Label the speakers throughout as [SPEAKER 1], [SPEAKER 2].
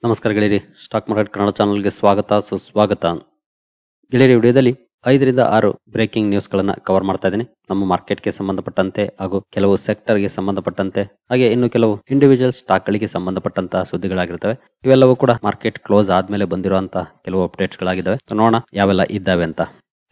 [SPEAKER 1] ನಮಸ್ಕಾರ ಗೆಳೆಯರಿ, stock market Kannada ಚಾನಲ್ಗೆ ಸ್ವಾಗತ ಸುಸ್ವಾಗತ. ಗೆಳೆಯರಿ, ವಿಡಿಯೋದಲ್ಲಿ 5ರಿಂದ 6 ಬ್ರೇಕಿಂಗ್ ನ್ಯೂಸ್ಗಳನ್ನು ಕವರ್ ಮಾಡ್ತಾ ಇದ್ದೀನಿ. ನಮ್ಮ ಮಾರ್ಕೆಟ್ಗೆ ಸಂಬಂಧಪಟ್ಟಂತೆ ಹಾಗೂ ಕೆಲವು ಸೆಕ್ಟರ್ಗೆ ಸಂಬಂಧಪಟ್ಟಂತೆ, ಹಾಗೆ ಇನ್ನು ಕೆಲವು ಇಂಡಿವಿಜುವಲ್ ಸ್ಟಾಕ್ಗಳಿಗೆ ಸಂಬಂಧಪಟ್ಟಂತಹ ಸುದ್ದಿಗಳಾಗಿರ್ತವೆ. ಇವೆಲ್ಲವೂ ಕೂಡ ಮಾರ್ಕೆಟ್ ಕ್ಲೋಸ್ ಆದ್ಮೇಲೆ ಬಂದಿರುವಂತಹ ಕೆಲವು ಅಪ್ಡೇಟ್ಸ್ಗಳಾಗಿದ್ದಾವೆ. ನೋಡೋಣ ಯಾವೆಲ್ಲ ಇದ್ದಾವೆ ಅಂತ.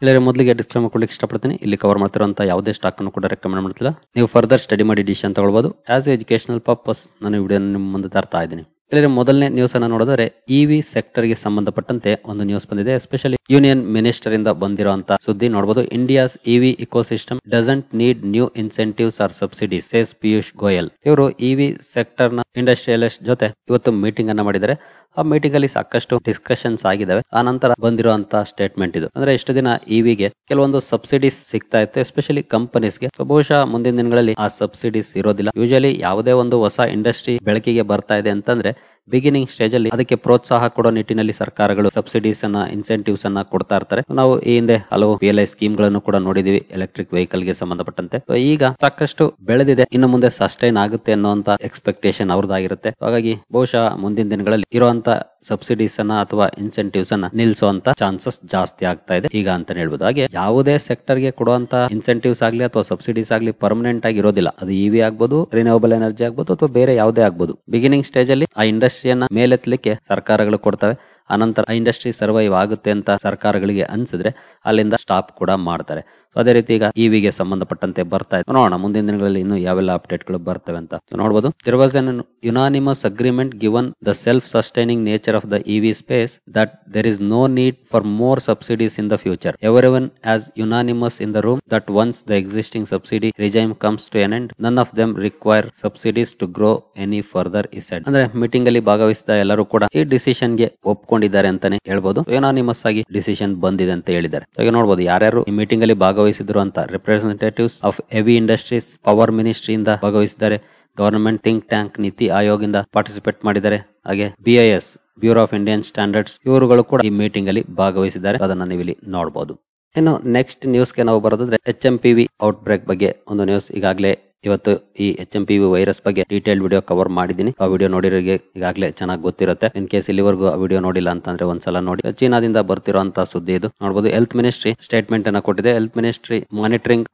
[SPEAKER 1] ಗೆಳೆಯರಿ, ಮೊದಲಿಗೆ ಡಿಸ್ಕ್ಲೇಮರ್ ಕೊಡ್ಲಿಕ್ಕೆ ಇಷ್ಟಪಡ್ತೀನಿ. ಇಲ್ಲಿ ಕವರ್ ಮಾಡ್ತಿರುವಂತಹ ಯಾವುದೇ ಸ್ಟಾಕ್ ಅನ್ನು ಕೂಡ ರೆಕಮೆಂಡ್ ಮಾಡ್ತಿಲ್ಲ. ನೀವು ಫರ್ದರ್ ಸ್ಟಡಿ ಮಾಡಿ ಡಿಸಿಷನ್ ತಗೊಳ್ಬಹುದು. ಆಸ್ ಎಜುಕೇಶನಲ್ ಪರ್ಪಸ್ ನಾನು ವಿಡಿಯೋ ನಿಮ್ಮ ಮುಂದೆ ತರ್ತಾ ಇದ್ದೀನಿ. ಗೆಳೆಯರಿ, ಮೊದಲನೇ ನ್ಯೂಸ್ ಅನ್ನು ನೋಡಿದರೆ ಇವಿ ಸೆಕ್ಟರ್ ಗೆ ಸಂಬಂಧಪಟ್ಟಂತೆ ಒಂದು ನ್ಯೂಸ್ ಬಂದಿದೆ. ಎಸ್ಪೆಷಲಿ ಯೂನಿಯನ್ ಮಿನಿಸ್ಟರ್ ಇಂದ ಬಂದಿರುವಂತಹ ಸುದ್ದಿ ನೋಡಬಹುದು. India's EV ecosystem doesn't need new incentives or subsidies says Piyush Goyal. ಇವರು ಇವಿ ಸೆಕ್ಟರ್ ನ ಇಂಡಸ್ಟ್ರಿಯಲಿಸ್ಟ್ ಜೊತೆ ಇವತ್ತು ಮೀಟಿಂಗ್ ಅನ್ನ ಮಾಡಿದ್ದಾರೆ. ಆ ಮೀಟಿಂಗ್ ಅಲ್ಲಿ ಸಾಕಷ್ಟು ಡಿಸ್ಕಷನ್ಸ್ ಆಗಿದ್ದಾವೆ. ಆ ನಂತರ ಬಂದಿರುವಂತಹ ಸ್ಟೇಟ್ಮೆಂಟ್ ಇದು. ಅಂದ್ರೆ ಇಷ್ಟು ದಿನ ಇವಿಗೆ ಕೆಲವೊಂದು ಸಬ್ಸಿಡೀಸ್ ಸಿಗ್ತಾ ಇತ್ತು, ಎಸ್ಪೆಷಲಿ ಕಂಪನೀಸ್ಗೆ. ಬಹುಶಃ ಮುಂದಿನ ದಿನಗಳಲ್ಲಿ ಆ ಸಬ್ಸಿಡೀಸ್ ಇರೋದಿಲ್ಲ. ಯೂಶಲಿ ಯಾವುದೇ ಒಂದು ಹೊಸ ಇಂಡಸ್ಟ್ರಿ ಬೆಳಕಿಗೆ ಬರ್ತಾ ಇದೆ ಅಂತಂದ್ರೆ ಬಿಗಿನಿಂಗ್ ಸ್ಟೇಜ್ ಅಲ್ಲಿ ಅದಕ್ಕೆ ಪ್ರೋತ್ಸಾಹ ಕೊಡೋ ನಿಟ್ಟಿನಲ್ಲಿ ಸರ್ಕಾರಗಳು ಸಬ್ಸಿಡೀಸ್ ಅನ್ನ, ಇನ್ಸೆಂಟಿವ್ಸ್ ಅನ್ನ ಕೊಡ್ತಾ ಇರ್ತಾರೆ. ನಾವು ಈ ಹಿಂದೆ ಹಲವು PLI ಸ್ಕೀಮ್ ಗಳನ್ನು ಕೂಡ ನೋಡಿದೀವಿ ಎಲೆಕ್ಟ್ರಿಕ್ ವೆಹಿಕಲ್ ಗೆ ಸಂಬಂಧಪಟ್ಟಂತೆ. ಈಗ ಸಾಕಷ್ಟು ಬೆಳೆದಿದೆ, ಇನ್ನು ಮುಂದೆ ಸಸ್ಟೈನ್ ಆಗುತ್ತೆ ಅನ್ನುವಂತ ಎಕ್ಸ್ಪೆಕ್ಟೇಷನ್ ಅವ್ರದ್ದಾಗಿರುತ್ತೆ. ಹಾಗಾಗಿ ಬಹುಶಃ ಮುಂದಿನ ದಿನಗಳಲ್ಲಿ ಇರುವಂತ ಸಬ್ಸಿಡೀಸ್ ಅನ್ನ ಅಥವಾ ಇನ್ಸೆಂಟಿವ್ಸ್ ಅನ್ನ ನಿಲ್ಲಿಸುವಂತ ಚಾನ್ಸಸ್ ಜಾಸ್ತಿ ಆಗ್ತಾ ಇದೆ ಈಗ ಅಂತ ಹೇಳ್ಬೋದು. ಹಾಗೆ ಯಾವುದೇ ಸೆಕ್ಟರ್ ಗೆ ಕೊಡುವಂತ ಇನ್ಸೆಂಟಿವ್ಸ್ ಆಗ್ಲಿ ಅಥವಾ ಸಬ್ಸಿಡೀಸ್ ಆಗ್ಲಿ ಪರ್ಮನೆಂಟ್ ಆಗಿ ಇರೋದಿಲ್ಲ. ಅದು ಇವಿ ಆಗ್ಬೋದು, ರಿನ್ಯೂವಬಲ್ ಎನರ್ಜಿ ಆಗ್ಬೋದು, ಅಥವಾ ಬೇರೆ ಯಾವುದೇ ಆಗ್ಬೋದು. ಬಿಗಿನಿಂಗ್ ಸ್ಟೇಜ್ ಅಲ್ಲಿ ಆ ಇಂಡಸ್ಟ್ರಿಯನ್ನ ಮೇಲೆತ್ತಲಿಕ್ಕೆ ಸರ್ಕಾರಗಳು ಕೊಡ್ತವೆ. ಆನಂತರ ಆ ಇಂಡಸ್ಟ್ರಿ ಸರ್ವೈವ್ ಆಗುತ್ತೆ ಅಂತ ಸರ್ಕಾರಗಳಿಗೆ ಅನ್ಸಿದ್ರೆ ಅಲ್ಲಿಂದ ಸ್ಟಾಪ್ ಕೂಡ ಮಾಡ್ತಾರೆ. ಅದೇ ರೀತಿ ಈಗ ಇವಿಗೆ ಸಂಬಂಧಪಟ್ಟಂತೆ ಬರ್ತಾ ಇದೆ. ನೋಡೋಣ ಮುಂದಿನ ದಿನಗಳಲ್ಲಿ ಇನ್ನು ಯಾವೆಲ್ಲ ಅಪ್ಡೇಟ್ ಗಳು ಬರ್ತವೆ ಅಂತ ನೋಡಬಹುದು. There was an unanimous agreement given the self sustaining nature of the EV space that there is no need for more subsidies in the future. Everyone was unanimous in the room that once the existing subsidy regime comes to an end none of them require subsidies to grow any further is said. ಅಂದ್ರೆ meeting ಅಲ್ಲಿ ಭಾಗವಹಿಸಿದ ಎಲ್ಲರೂ ಕೂಡ ಈ decision ಗೆ ಒಪ್ಕೊಂಡಿದ್ದಾರೆ ಅಂತಾನೆ ಹೇಳ್ಬೋದು. Unanimous ಆಗಿ ಡಿಸಿಷನ್ ಬಂದಿದೆ ಅಂತ ಹೇಳಿದ್ದಾರೆ. ಈಗ ನೋಡಬಹುದು ಯಾರ್ಯಾರು ಈ ಮೀಟಿಂಗ್ ಅಲ್ಲಿ ಭಾಗವಹಿಸಿದ್ರು ಅಂತ. Representatives of heavy industries, power ಮಿನಿಸ್ಟ್ರಿಯಿಂದ ಭಾಗವಹಿಸಿದ್ದಾರೆ. ಗವರ್ನಮೆಂಟ್ ಥಿಂಕ್ ಟ್ಯಾಂಕ್ ನೀತಿ ಆಯೋಗ್ ಇಂದ ಪಾರ್ಟಿಸಿಪೇಟ್ ಮಾಡಿದ್ದಾರೆ. ಹಾಗೆ BIS, bureau of Indian standards, ಇವರುಗಳು ಕೂಡ ಈ ಮೀಟಿಂಗ್ ಅಲ್ಲಿ ಭಾಗವಹಿಸಿದ್ದಾರೆ. ಅದನ್ನ ನೀವು ಇಲ್ಲಿ ನೋಡಬಹುದು. ಇನ್ನು ನೆಕ್ಸ್ಟ್ ನ್ಯೂಸ್ ಗೆ ನಾವು ಬರೋದಾದ್ರೆ HMPV ಔಟ್ ಬ್ರೇಕ್ ಬಗ್ಗೆ ಒಂದು ನ್ಯೂಸ್. ಈಗಾಗಲೇ ಇವತ್ತು ಈ HMPV ವೈರಸ್ ಬಗ್ಗೆ ಡೀಟೇಲ್ ವಿಡಿಯೋ ಕವರ್ ಮಾಡಿದ್ದೀನಿ. ಆ ವಿಡಿಯೋ ನೋಡಿರೋರಿಗೆ ಈಗಾಗಲೇ ಚೆನ್ನಾಗಿ ಗೊತ್ತಿರುತ್ತೆ. ಇನ್ ಕೇಸ್ ಇಲ್ಲಿವರೆಗೂ ಆ ವಿಡಿಯೋ ನೋಡಿಲ್ಲ ಅಂತಂದ್ರೆ ಒಂದ್ಸಲ ನೋಡಿ. ಚೀನಾದಿಂದ ಬರ್ತಿರುವಂತಹ ಸುದ್ದಿ ಇದು ನೋಡಬಹುದು. ಹೆಲ್ತ್ ಮಿನಿಸ್ಟ್ರಿ ಸ್ಟೇಟ್ಮೆಂಟ್ ಅನ್ನ ಕೊಟ್ಟಿದೆ. Health ministry monitoring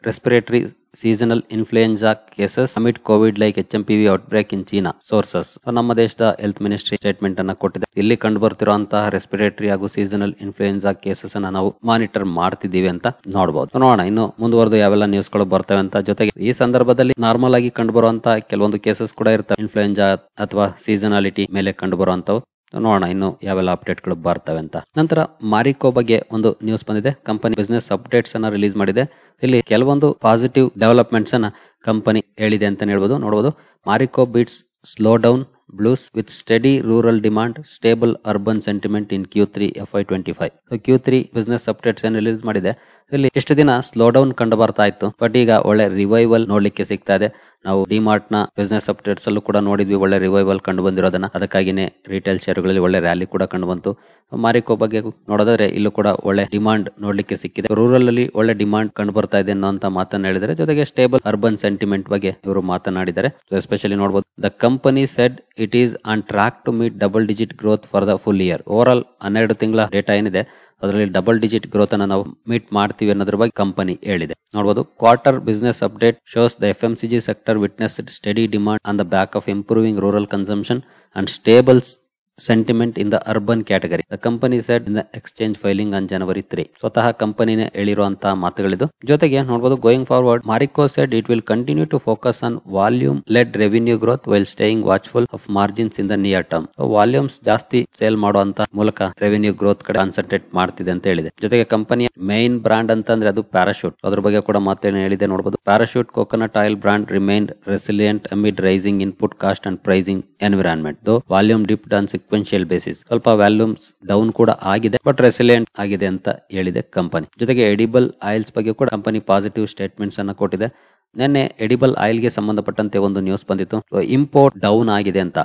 [SPEAKER 1] respiratory seasonal influenza cases amid covid like HMPV outbreak in China sources. ನಮ್ಮ ದೇಶದ ಹೆಲ್ತ್ ಮಿನಿಸ್ಟ್ರಿ ಸ್ಟೇಟ್ಮೆಂಟ್ ಅನ್ನ ಕೊಟ್ಟಿದೆ. ಇಲ್ಲಿ ಕಂಡು ಬರ್ತಿರುವಂತಹ ರೆಸ್ಪಿರೇಟರಿ ಹಾಗೂ ಸೀಸನಲ್ ಇನ್ಫ್ಲೂಯೆನ್ಸಾ ಕೇಸಸ್ ಅನ್ನ ನಾವು ಮಾನಿಟರ್ ಮಾಡ್ತಿದ್ದೀವಿ ಅಂತ ನೋಡಬಹುದು. ನೋಡೋಣ ಇನ್ನು ಮುಂದುವರೆದು ಯಾವೆಲ್ಲ ನ್ಯೂಸ್ ಗಳು ಬರ್ತವೆ ಅಂತ. ಜೊತೆಗೆ ಈ ಸಂದರ್ಭದಲ್ಲಿ ನಾರ್ಮಲ್ ಆಗಿ ಕಂಡು ಬರುವಂತಹ ಕೆಲವೊಂದು ಕೇಸಸ್ ಕೂಡ ಇರ್ತವೆ. ಇನ್ಫ್ಲೂಯೆನ್ಸಾ ಅಥವಾ ಸೀಸನಾಲಿಟಿ ಮೇಲೆ ಕಂಡು ಬರುವಂತವು. ನೋಡೋಣ ಇನ್ನು ಯಾವೆಲ್ಲ ಅಪ್ಡೇಟ್ ಗಳು ಬರ್ತವೆ ಅಂತ. ನಂತರ ಮಾರಿಕೋ ಬಗ್ಗೆ ಒಂದು ನ್ಯೂಸ್ ಬಂದಿದೆ. ಕಂಪನಿ ಬಿಸ್ನೆಸ್ ಅಪ್ಡೇಟ್ಸ್ ಅನ್ನ ರಿಲೀಸ್ ಮಾಡಿದೆ. ಇಲ್ಲಿ ಕೆಲವೊಂದು ಪಾಸಿಟಿವ್ ಡೆವಲಪ್ಮೆಂಟ್ಸ್ ಅನ್ನ ಕಂಪನಿ ಹೇಳಿದೆ ಅಂತ ಹೇಳ್ಬೋದು. ನೋಡಬಹುದು Marico beats slow down blues with steady rural demand, stable urban sentiment in Q3 FY25. Q3 business updates ಅನ್ನು ರಿಲೀಸ್ ಮಾಡಿದೆ. ಇಲ್ಲಿ ಎಷ್ಟು ದಿನ ಸ್ಲೋ ಡೌನ್ ಕಂಡು ಬರ್ತಾ ಇತ್ತು, ಬಟ್ ಈಗ ಒಳ್ಳೆ ರಿವೈವಲ್ ನೋಡ್ಲಿಕ್ಕೆ ಸಿಗ್ತಾ ಇದೆ. ನಾವು ಡಿಮಾರ್ಟ್ ನ ಬಿಸ್ನೆಸ್ ಅಪ್ಡೇಟ್ಸ್ ಅಲ್ಲೂ ಕೂಡ ನೋಡಿದ್ವಿ, ಒಳ್ಳೆ ರಿವೈವಲ್ ಕಂಡು ಬಂದಿರೋದನ್ನ. ಅದಕ್ಕಾಗಿನೇ ರಿಟೇಲ್ ಶೇರ್ಗಳಲ್ಲಿ ಒಳ್ಳೆ ರ್ಯಾಲಿ ಕೂಡ ಕಂಡು ಬಂತು. ಮಾರಿಕೋ ಬಗ್ಗೆ ನೋಡೋದಾದ್ರೆ ಇಲ್ಲೂ ಕೂಡ ಒಳ್ಳೆ ಡಿಮಾಂಡ್ ನೋಡ್ಲಿಕ್ಕೆ ಸಿಕ್ಕಿದೆ. ರೂರಲ್ ಅಲ್ಲಿ ಒಳ್ಳೆ ಡಿಮಾಂಡ್ ಕಂಡು ಬರ್ತಾ ಇದೆ ಅನ್ನೋ ಮಾತನ್ನ ಹೇಳಿದರೆ, ಜೊತೆಗೆ ಸ್ಟೇಬಲ್ ಅರ್ಬನ್ ಸೆಂಟಿಮೆಂಟ್ ಬಗ್ಗೆ ಇವರು ಮಾತನಾಡಿದ್ದಾರೆ. ಎಸ್ಪೆಷಲಿ ನೋಡಬಹುದು the company said it is on track to meet double digit growth for the full year. Overall 12 ತಿಂಗಳ ಡೇಟಾ ಏನಿದೆ ಅದರಲ್ಲಿ ಡಬಲ್ ಡಿಜಿಟ್ ಗ್ರೋತ್ ಅನ್ನ ನಾವು ಮೀಟ್ ಮಾಡ್ತೀವಿ ಅನ್ನೋದ್ರ ಬಗ್ಗೆ ಕಂಪನಿ ಹೇಳಿದೆ. ನೋಡಬಹುದು quarter business update shows the FMCG sector witnessed study demand on the back of improving rural consumption and stable sentiment in the urban category. The company said in the exchange filing on January 3. ಸ್ವತಃ ಕಂಪನಿನೇ ಹೇಳಿರುವಂತಹ ಮಾತುಗಳಿದು. ಜೊತೆಗೆ ನೋಡಬಹುದು going forward Marico said it will continue to focus on volume led revenue growth while staying watchful of margins in the near term. Volumes ಜಾಸ್ತಿ sale ಮಾಡುವಂತ ಮೂಲಕ revenue growth ಕಡೆ concentrate ಮಾಡ್ತಿದೆ ಅಂತ ಹೇಳಿದೆ. ಜೊತೆಗೆ ಕಂಪನಿಯ ಮೈನ್ ಬ್ರಾಂಡ್ ಅಂತಂದ್ರೆ ಅದು ಪ್ಯಾರಾಶೂಟ್. ಅದ್ರ ಬಗ್ಗೆ ಕೂಡ ಮಾತೇನು ಹೇಳಿದೆ ನೋಡಬಹುದು. Parachute coconut oil brand remained resilient amid rising input cost and pricing environment. Though volume dipped on sequential basis. ಸ್ವಲ್ಪ ವ್ಯಾಲ್ಯೂಮ್ಸ್ ಡೌನ್ ಕೂಡ ಆಗಿದೆ, ಬಟ್ ರೆಸಿಲಿಯಂಟ್ ಆಗಿದೆ ಅಂತ ಹೇಳಿದೆ ಕಂಪನಿ. ಜೊತೆಗೆ ಎಡಿಬಲ್ ಆಯಿಲ್ಸ್ ಬಗ್ಗೆ ಕೂಡ ಕಂಪನಿ ಪಾಸಿಟಿವ್ ಸ್ಟೇಟ್ಮೆಂಟ್ಸ್ ಅನ್ನ ಕೊಟ್ಟಿದೆ. ನಿನ್ನೆ ಎಡಿಬಲ್ ಆಯಿಲ್ ಗೆ ಸಂಬಂಧಪಟ್ಟಂತೆ ಒಂದು ನ್ಯೂಸ್ ಬಂದಿತ್ತು. ಇಂಪೋರ್ಟ್ ಡೌನ್ ಆಗಿದೆ ಅಂತ.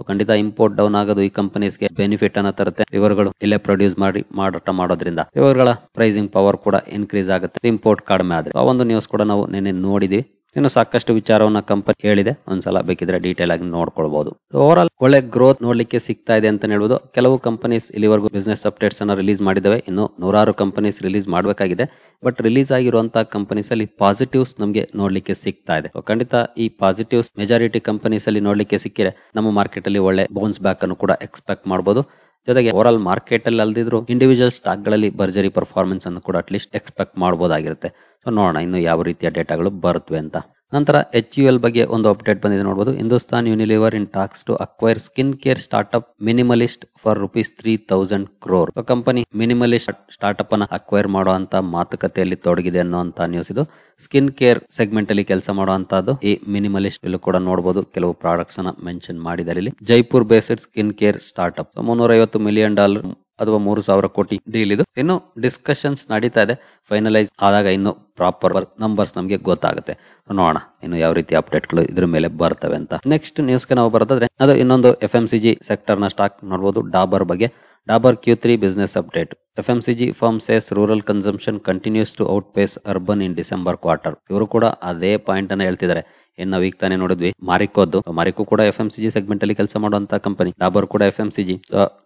[SPEAKER 1] ಖಂಡಿತ ಇಂಪೋರ್ಟ್ ಡೌನ್ ಆಗೋದು ಈ ಕಂಪನೀಸ್ಗೆ ಬೆನಿಫಿಟ್ ಅನ್ನ ತರುತ್ತೆ. ಇವರುಗಳು ಇಲ್ಲೇ ಪ್ರೊಡ್ಯೂಸ್ ಮಾಡಿ ಮಾರಾಟ ಮಾಡೋದ್ರಿಂದ ಇವರುಗಳ ಪ್ರೈಸಿಂಗ್ ಪವರ್ ಕೂಡ ಇನ್ಕ್ರೀಸ್ ಆಗುತ್ತೆ ಇಂಪೋರ್ಟ್ ಕಡಿಮೆ ಆದ್ರೆ. ಆ ಒಂದು ನ್ಯೂಸ್ ಕೂಡ ನಾವು ನಿನ್ನೆ ನೋಡಿದ್ವಿ. ಇನ್ನು ಸಾಕಷ್ಟು ವಿಚಾರವನ್ನ ಕಂಪನಿ ಹೇಳಿದೆ, ಒಂದ್ಸಲ ಬೇಕಿದ್ರೆ ಡೀಟೇಲ್ ಆಗಿ ನೋಡ್ಕೊಳ್ಬಹುದು. ಓವರ್ ಆಲ್ ಒಳ್ಳೆ ಗ್ರೋತ್ ನೋಡ್ಲಿಕ್ಕೆ ಸಿಗ್ತಾ ಇದೆ ಅಂತ ಹೇಳ್ಬೋದು. ಕೆಲವು ಕಂಪನೀಸ್ ಇಲ್ಲಿವರೆಗೂ ಬಿಸ್ನೆಸ್ ಅಪ್ಡೇಟ್ಸ್ ಅನ್ನ ರಿಲೀಸ್ ಮಾಡಿದವೆ, ಇನ್ನು 100 ಕಂಪನೀಸ್ ರಿಲೀಸ್ ಮಾಡಬೇಕಾಗಿದೆ. ಬಟ್ ರಿಲೀಸ್ ಆಗಿರುವಂತಹ ಕಂಪನೀಸ್ ಅಲ್ಲಿ ಪಾಸಿಟಿವ್ಸ್ ನಮಗೆ ನೋಡ್ಲಿಕ್ಕೆ ಸಿಗ್ತಾ ಇದೆ. ಖಂಡಿತ ಈ ಪಾಸಿಟಿವ್ಸ್ ಮೆಜಾರಿಟಿ ಕಂಪನೀಸ್ ಅಲ್ಲಿ ನೋಡ್ಲಿಕ್ಕೆ ಸಿಕ್ಕಿದ್ರೆ ನಮ್ಮ ಮಾರ್ಕೆಟ್ ಅಲ್ಲಿ ಒಳ್ಳೆ ಬೌನ್ಸ್ ಬ್ಯಾಕ್ ಅನ್ನು ಕೂಡ ಎಕ್ಸ್ಪೆಕ್ಟ್ ಮಾಡಬಹುದು. ಜೊತೆಗೆ ಓವರ್ ಆಲ್ ಮಾರ್ಕೆಟ್ ಅಲ್ಲಿ ಅಲ್ದಿದ್ರು ಇಂಡಿವಿಜುವಲ್ ಸ್ಟಾಕ್ ಗಳಲ್ಲಿ ಭರ್ಜರಿ ಪರ್ಫಾರ್ಮೆನ್ಸ್ ಅನ್ನು ಕೂಡ ಅಟ್ಲೀಸ್ಟ್ ಎಕ್ಸ್ಪೆಕ್ಟ್ ಮಾಡಬಹುದಾಗಿರುತ್ತೆ. ಸೊ ನೋಡೋಣ ಇನ್ನು ಯಾವ ರೀತಿಯ ಡೇಟಾಗಳು ಬರುತ್ತವೆ ಅಂತ. ನಂತರ HUL ಬಗ್ಗೆ ಒಂದು ಅಪ್ಡೇಟ್ ಬಂದಿದೆ ನೋಡಬಹುದು. Hindustan Unilever in talks to acquire skin care startup Minimalist for ₹3,000 crore. Company Minimalist startup ಅನ್ನ ಅಕ್ವೈರ್ ಮಾಡುವಂತ ಮಾತುಕತೆಯಲ್ಲಿ ತೊಡಗಿದೆ ಅನ್ನುವಂತ ನ್ಯೂಸ್ ಇದು. ಸ್ಕಿನ್ ಕೇರ್ ಸೆಗ್ಮೆಂಟ್ ಅಲ್ಲಿ ಕೆಲಸ ಮಾಡುವಂತದ್ದು ಈ ಮಿನಿಮಲಿಸ್ಟ್ ಇಲ್ಲೂ ಕೂಡ ನೋಡಬಹುದು. ಕೆಲವು ಪ್ರಾಡಕ್ಟ್ಸ್ ಅನ್ನ ಮೆನ್ಷನ್ ಮಾಡಿದ್ದಾರೆ ಇಲ್ಲಿ. Jaipur based skin care startup $350 million ಅಥವಾ 3,000 ಕೋಟಿ ಡೀಲ್ ಇದು. ಇನ್ನು ಡಿಸ್ಕಷನ್ಸ್ ನಡೀತಾ ಇದೆ, ಫೈನಲೈಸ್ ಆದಾಗ ಇನ್ನು ಪ್ರಾಪರ್ ನಂಬರ್ಸ್ ನಮಗೆ ಗೊತ್ತಾಗುತ್ತೆ. ನೋಡೋಣ ಇನ್ನು ಯಾವ ರೀತಿ ಅಪ್ಡೇಟ್ಗಳು ಇದ್ರ ಮೇಲೆ ಬರ್ತವೆ ಅಂತ. ನೆಕ್ಸ್ಟ್ ನ್ಯೂಸ್ಗೆ ನಾವು ಬರೋದಾದ್ರೆ ಅದು ಇನ್ನೊಂದು FMCG ಸೆಕ್ಟರ್ ನ ಸ್ಟಾಕ್ ನೋಡಬಹುದು, ಡಾಬರ್ ಬಗ್ಗೆ. Dabur Q3 business update. FMCG firm says rural consumption continues to outpace urban in December quarter. ಇವರು ಕೂಡ ಅದೇ ಪಾಯಿಂಟ್ ಅನ್ನ ಹೇಳ್ತಿದ್ದಾರೆ. ನಾವು ಈಗ ತಾನೇ ನೋಡಿದ್ವಿ ಮಾರಿಕೋ ಕೂಡ FMCG ಸೆಗ್ಮೆಂಟ್ ಅಲ್ಲಿ ಕೆಲಸ ಮಾಡುವಂತ ಕಂಪನಿ. ಡಾಬರ್ ಕೂಡ FMCG.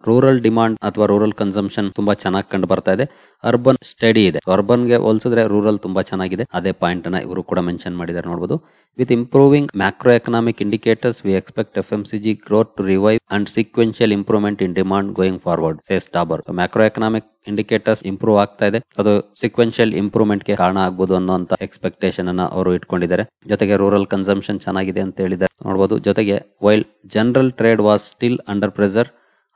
[SPEAKER 1] ರೂರಲ್ ಡಿಮಾಂಡ್ ಅಥವಾ ರೂರಲ್ ಕನ್ಸಂಪ್ಷನ್ ತುಂಬಾ ಚೆನ್ನಾಗಿ ಕಂಡು ಬರ್ತಾ ಇದೆ. ಅರ್ಬನ್ ಸ್ಟಡಿ ಇದೆ. ಅರ್ಬನ್ ಗೆ ಹೋಲಿಸಿದ್ರೆ ರೂರಲ್ ತುಂಬಾ ಚೆನ್ನಾಗಿದೆ. ಅದೇ ಪಾಯಿಂಟ್ ಅನ್ನ ಇವರು ಕೂಡ ಮೆನ್ಷನ್ ಮಾಡಿದ್ದಾರೆ ನೋಡಬಹುದು. With improving macro economic indicators we expect FMCG growth to revive and sequential improvement in demand going forward says Dabur. Macro economic indicators improve ಆಗ್ತಾ ಇದೆ, ಅದು ಸೀಕ್ವೆನ್ಷಿಯಲ್ ಇಂಪ್ರೂವ್ಮೆಂಟ್ ಗೆ ಕಾರಣ ಆಗ್ಬಹುದು ಅನ್ನುವಂತ ಎಕ್ಸ್ಪೆಕ್ಟೇಷನ್ ಅನ್ನ ಅವರು ಇಟ್ಕೊಂಡಿದ್ದಾರೆ. ಜೊತೆಗೆ ರೂರಲ್ ಕನ್ಸಂಪ್ಷನ್ ಚೆನ್ನಾಗಿದೆ ಅಂತ ಹೇಳಿದ್ದಾರೆ ನೋಡಬಹುದು. ಜೊತೆಗೆ while general trade was still under pressure,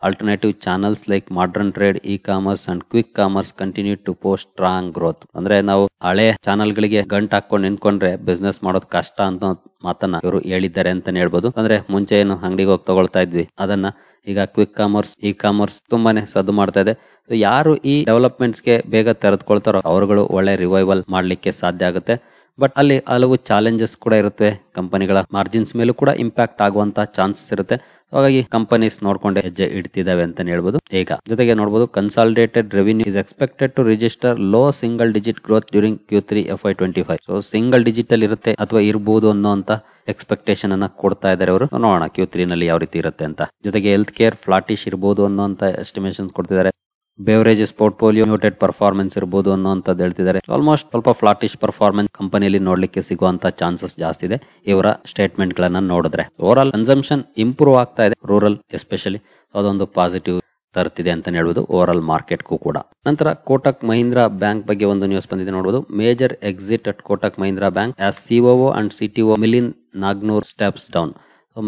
[SPEAKER 1] alternative channels like modern trade, e-commerce and quick commerce continue to post strong growth. ಅಂದ್ರೆ ನಾವು ಹಳೆ ಚಾನಲ್ ಗಳಿಗೆ ಗಂಟ್ ಹಾಕೊಂಡು ನಿಂತ್ಕೊಂಡ್ರೆ ಬಿಸ್ನೆಸ್ ಮಾಡೋದು ಕಷ್ಟ ಅಂತ ಮಾತನ್ನ ಇವರು ಹೇಳಿದ್ದಾರೆ ಅಂತಾನೆ ಹೇಳ್ಬೋದು. ಅಂದ್ರೆ ಮುಂಚೆ ಏನು ಅಂಗಡಿಗೆ ಹೋಗಿ ತಗೊಳ್ತಾ ಇದ್ವಿ ಅದನ್ನ ಈಗ ಕ್ವಿಕ್ ಕಾಮರ್ಸ್, ಇ-ಕಾಮರ್ಸ್ ತುಂಬಾನೇ ಸದ್ದು ಮಾಡ್ತಾ ಇದೆ. ಯಾರು ಈ ಡೆವಲಪ್ಮೆಂಟ್ಸ್ ಗೆ ಬೇಗ ತೆರೆದುಕೊಳ್ತಾರೋ ಅವರುಗಳು ಒಳ್ಳೆ ರಿವೈವಲ್ ಮಾಡ್ಲಿಕ್ಕೆ ಸಾಧ್ಯ ಆಗುತ್ತೆ. ಬಟ್ ಅಲ್ಲಿ ಹಲವು ಚಾಲೆಂಜಸ್ ಕೂಡ ಇರುತ್ತೆ. ಕಂಪನಿಗಳ ಮಾರ್ಜಿನ್ಸ್ ಮೇಲೂ ಕೂಡ ಇಂಪ್ಯಾಕ್ಟ್ ಆಗುವಂತ ಚಾನ್ಸಸ್ ಇರುತ್ತೆ. ಹಾಗಾಗಿ ಕಂಪನೀಸ್ ನೋಡ್ಕೊಂಡೆ ಹೆಜ್ಜೆ ಇಡ್ತಿದಾವೆ ಅಂತ ಹೇಳ್ಬೋದು. ಈಗ ಜೊತೆಗೆ ನೋಡಬಹುದು consolidated revenue is expected to register low single digit growth during Q3 FY25. So single digit ಇರುತ್ತೆ ಅಥವಾ ಇರಬಹುದು ಅನ್ನೋಂತ ಎಕ್ಸ್ಪೆಕ್ಟೇಷನ್ ಅನ್ನ ಕೊಡ್ತಾ ಇದ್ದಾರೆ ಅವರು. ನೋಡೋಣ Q3 ನಲ್ಲಿ ಯಾವ ರೀತಿ ಇರುತ್ತೆ ಅಂತ. ಜೊತೆಗೆ ಹೆಲ್ತ್ ಕೇರ್ ಫ್ಲಾಟಿಶ್ ಇರಬಹುದು ಅನ್ನೋಂತ ಎಸ್ಟಿಮೇಷನ್ಸ್ ಕೊಡ್ತಿದ್ದಾರೆ. ಬೇವರೇಜಸ್ ಪೋರ್ಟ್ಫೋಲಿಯೋ ಮ್ಯೂಟೆಡ್ ಪರ್ಫಾರ್ಮೆನ್ಸ್ ಇರಬಹುದು ಅನ್ನೋಂಥದ್ದು ಹೇಳ್ತಿದ್ದಾರೆ. ಆಲ್ಮೋಸ್ಟ್ ಸ್ವಲ್ಪ ಫ್ಲಾಟಿಶ್ ಪರ್ಫಾರ್ಮೆನ್ಸ್ ಕಂಪನಿಯಲ್ಲಿ ನೋಡ್ಲಿಕ್ಕೆ ಸಿಗುವಂತ ಚಾನ್ಸಸ್ ಜಾಸ್ತಿ ಇದೆ ಇವರ ಸ್ಟೇಟ್ಮೆಂಟ್ ಗಳನ್ನ ನೋಡಿದ್ರೆ. ಓವರ್ ಆಲ್ ಕನ್ಸಂಪ್ಷನ್ ಇಂಪ್ರೂವ್ ಆಗ್ತಾ ಇದೆ ರೂರಲ್ ಎಸ್ಪೆಷಲಿ, ಅದೊಂದು ಪಾಸಿಟಿವ್ ತರ್ತಿದೆ ಅಂತ ಹೇಳ್ಬೋದು ಓವರ್ ಆಲ್ ಮಾರ್ಕೆಟ್ಗೂ ಕೂಡ. ನಂತರ ಕೋಟಕ್ ಮಹೀಂದ್ರಾ ಬ್ಯಾಂಕ್ ಬಗ್ಗೆ ಒಂದು ನ್ಯೂಸ್ ಬಂದಿದೆ ನೋಡಬಹುದು. Major exit at Kotak Mahindra bank as COO and CTO Milind Nagnur steps down.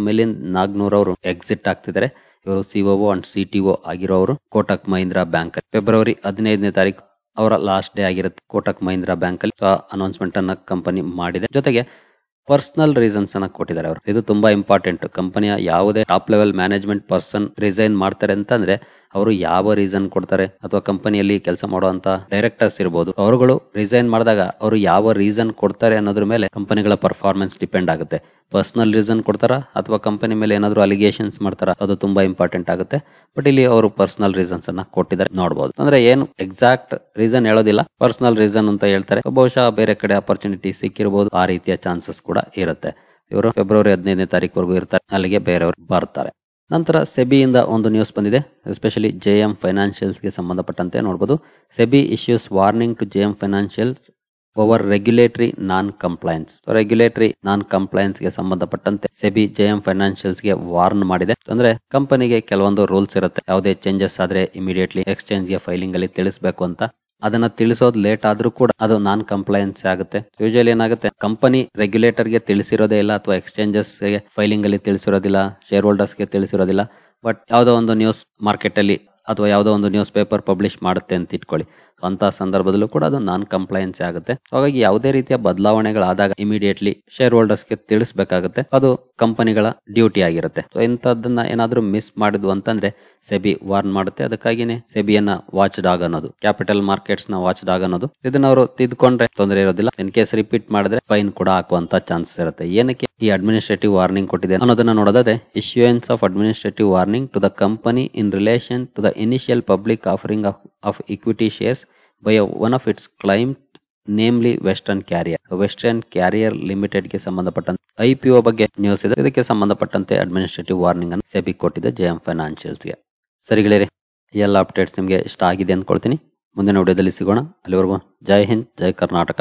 [SPEAKER 1] Milind Nagnur ಅವರು ಎಕ್ಸಿಟ್ ಆಗ್ತಿದ್ದಾರೆ. ಇವರು COO ಅಂಡ್ CTO ಆಗಿರೋರು ಕೋಟಕ್ ಮಹೀಂದ್ರಾ ಬ್ಯಾಂಕ್. ಫೆಬ್ರವರಿ 15ನೇ ತಾರೀಕು ಅವರ ಲಾಸ್ಟ್ ಡೇ ಆಗಿರುತ್ತೆ ಕೋಟಕ್ ಮಹೀಂದ್ರಾ ಬ್ಯಾಂಕ್ ಅಲ್ಲಿ. ಅನೌನ್ಸ್ಮೆಂಟ್ ಅನ್ನ ಕಂಪನಿ ಮಾಡಿದೆ. ಜೊತೆಗೆ ಪರ್ಸನಲ್ ರೀಸನ್ಸ್ ಅನ್ನ ಕೊಟ್ಟಿದ್ದಾರೆ ಅವರು. ಇದು ತುಂಬಾ ಇಂಪಾರ್ಟೆಂಟ್. ಕಂಪನಿಯ ಯಾವುದೇ top level management person resign ಮಾಡ್ತಾರೆ ಅಂತಂದ್ರೆ ಅವರು ಯಾವ ರೀಸನ್ ಕೊಡ್ತಾರೆ, ಅಥವಾ ಕಂಪನಿಯಲ್ಲಿ ಕೆಲಸ ಮಾಡುವಂತ ಡೈರೆಕ್ಟರ್ಸ್ ಇರಬಹುದು ಅವರುಗಳು ರಿಸೈನ್ ಮಾಡಿದಾಗ ಅವರು ಯಾವ ರೀಸನ್ ಕೊಡ್ತಾರೆ ಅನ್ನೋದ್ರ ಮೇಲೆ ಕಂಪನಿಗಳ ಪರ್ಫಾರ್ಮೆನ್ಸ್ ಡಿಪೆಂಡ್ ಆಗುತ್ತೆ. ಪರ್ಸನಲ್ ರೀಸನ್ ಕೊಡ್ತಾರ ಅಥವಾ ಕಂಪನಿ ಮೇಲೆ ಏನಾದ್ರು ಅಲಿಗೇಷನ್ಸ್ ಮಾಡ್ತಾರ, ಅದು ತುಂಬಾ ಇಂಪಾರ್ಟೆಂಟ್ ಆಗುತ್ತೆ. ಬಟ್ ಇಲ್ಲಿ ಅವರು ಪರ್ಸನಲ್ ರೀಸನ್ಸ್ ಅನ್ನ ಕೊಟ್ಟಿದ್ದಾರೆ ನೋಡಬಹುದು. ಅಂದ್ರೆ ಏನು ಎಕ್ಸಾಕ್ಟ್ ರೀಸನ್ ಹೇಳೋದಿಲ್ಲ, ಪರ್ಸನಲ್ ರೀಸನ್ ಅಂತ ಹೇಳ್ತಾರೆ. ಬಹುಶಃ ಬೇರೆ ಕಡೆ ಅಪರ್ಚುನಿಟಿ ಸಿಕ್ಕಿರಬಹುದು, ಆ ರೀತಿಯ ಚಾನ್ಸಸ್ ಕೂಡ ಇರುತ್ತೆ. ಇವರು ಫೆಬ್ರವರಿ 15ನೇ ತಾರೀಕುವರೆಗೂ ಇರ್ತಾರೆ, ಅಲ್ಲಿಗೆ ಬೇರೆಯವರು ಬರ್ತಾರೆ. ನಂತರ ಸೆಬಿಯಿಂದ ಒಂದು ನ್ಯೂಸ್ ಬಂದಿದೆ, ಎಸ್ಪೆಷಲಿ JM ಫೈನಾನ್ಷಿಯಲ್ಸ್ ಗೆ ಸಂಬಂಧಪಟ್ಟಂತೆ ನೋಡಬಹುದು. SEBI issues warning to JM Financials over regulatory non compliance. Regulatory non compliance ಗೆ ಸಂಬಂಧಪಟ್ಟಂತೆ ಸೆಬಿ JM ಫೈನಾನ್ಷಿಯಲ್ಸ್ ಗೆ ವಾರ್ನ್ ಮಾಡಿದೆ. ಅಂದ್ರೆ ಕಂಪನಿಗೆ ಕೆಲವೊಂದು ರೂಲ್ಸ್ ಇರುತ್ತೆ, ಯಾವುದೇ ಚೇಂಜಸ್ ಆದ್ರೆ ಇಮಿಡಿಯೇಟ್ಲಿ ಎಕ್ಸ್ಚೇಂಜ್ ಗೆ ಫೈಲಿಂಗ್ ಅಲ್ಲಿ ತಿಳಿಸಬೇಕು ಅಂತ. ಅದನ್ನ ತಿಳಿಸೋದು ಲೇಟ್ ಆದ್ರೂ ಕೂಡ ಅದು ನಾನ್ ಕಂಪ್ಲೈನ್ಸ್ ಆಗುತ್ತೆ. ಯೂಶುವಲಿ ಏನಾಗುತ್ತೆ, ಕಂಪನಿ ರೆಗ್ಯುಲೇಟರ್ ಗೆ ತಿಳಿಸಿರೋದೇ ಇಲ್ಲ ಅಥವಾ ಎಕ್ಸ್ಚೇಂಜಸ್ ಗೆ ಫೈಲಿಂಗ್ ಅಲ್ಲಿ ತಿಳಿಸಿರೋದಿಲ್ಲ, ಶೇರ್ ಹೋಲ್ಡರ್ಸ್ ಗೆ ತಿಳಿಸಿರೋದಿಲ್ಲ. ಬಟ್ ಯಾವುದೋ ಒಂದು ನ್ಯೂಸ್ ಮಾರ್ಕೆಟ್ ಅಲ್ಲಿ ಅಥವಾ ಯಾವುದೋ ಒಂದು ನ್ಯೂಸ್ ಪೇಪರ್ ಪಬ್ಲಿಷ್ ಮಾಡುತ್ತೆ ಅಂತ ಇಟ್ಕೊಳ್ಳಿ, ಅಂತ ಸಂದರ್ಭದಲ್ಲೂ ಕೂಡ ಅದು ನಾನ್ ಕಂಪ್ಲೈನ್ಸ್ ಆಗುತ್ತೆ. ಹಾಗಾಗಿ ಯಾವುದೇ ರೀತಿಯ ಬದಲಾವಣೆಗಳಾದಾಗ ಇಮಿಡಿಯೇಟ್ಲಿ ಶೇರ್ ಹೋಲ್ಡರ್ಸ್ ಗೆ ತಿಳಿಸಬೇಕಾಗುತ್ತೆ, ಅದು ಕಂಪನಿಗಳ ಡ್ಯೂಟಿ ಆಗಿರುತ್ತೆ. ಸೊ ಇಂಥದ್ದನ್ನ ಏನಾದ್ರೂ ಮಿಸ್ ಮಾಡಿದ್ವು ಅಂತಂದ್ರೆ ಸೆಬಿ ವಾರ್ನ್ ಮಾಡುತ್ತೆ. ಅದಕ್ಕಾಗಿನೇ ಸೆಬಿಯನ್ನ ವಾಚ್ ಡಾಗ್ ಅನ್ನೋದು, ಕ್ಯಾಪಿಟಲ್ ಮಾರ್ಕೆಟ್ಸ್ ನ ವಾಚ್ ಡಾಗ್ ಅನ್ನೋದು. ಇದನ್ನ ಅವರು ತಿದ್ಕೊಂಡ್ರೆ ತೊಂದರೆ ಇರೋದಿಲ್ಲ. ಇನ್ ಕೇಸ್ ರಿಪೀಟ್ ಮಾಡಿದ್ರೆ ಫೈನ್ ಕೂಡ ಹಾಕುವಂತ ಚಾನ್ಸಸ್ ಇರುತ್ತೆ. ಏನಕ್ಕೆ ಈ ಅಡ್ಮಿನಿಸ್ಟ್ರೇಟಿವ್ ವಾರ್ನಿಂಗ್ ಕೊಟ್ಟಿದೆ ಅನ್ನೋದನ್ನ ನೋಡೋದಾದ್ರೆ, issuance of administrative warning to the company in relation to the initial public offering of equity shares by one of its client namely Western Carrier Limited ಗೆ ಸಂಬಂಧಪಟ್ಟಂತೆ IPO ಬಗ್ಗೆ ನ್ಯೂಸ್ ಇದೆ. ಇದಕ್ಕೆ ಸಂಬಂಧಪಟ್ಟಂತೆ ಅಡ್ಮಿನಿಸ್ಟ್ರೇಟಿವ್ ವಾರ್ನಿಂಗ್ ಅನ್ನು ಸೆಬಿ ಕೊಟ್ಟಿದೆ JM financials ಗೆ. ಸರಿ ಗೆಳೆಯರೆ, ಎಲ್ಲ ಅಪ್ಡೇಟ್ಸ್ ನಿಮಗೆ ಇಷ್ಟ ಆಗಿದೆ ಅಂದ್ಕೊಳ್ತೀನಿ. ಮುಂದಿನ ವಿಡಿಯೋದಲ್ಲಿ ಸಿಗೋಣ. ಅಲ್ಲಿವರೆಗೂ ಜೈ ಹಿಂದ್, ಜೈ ಕರ್ನಾಟಕ.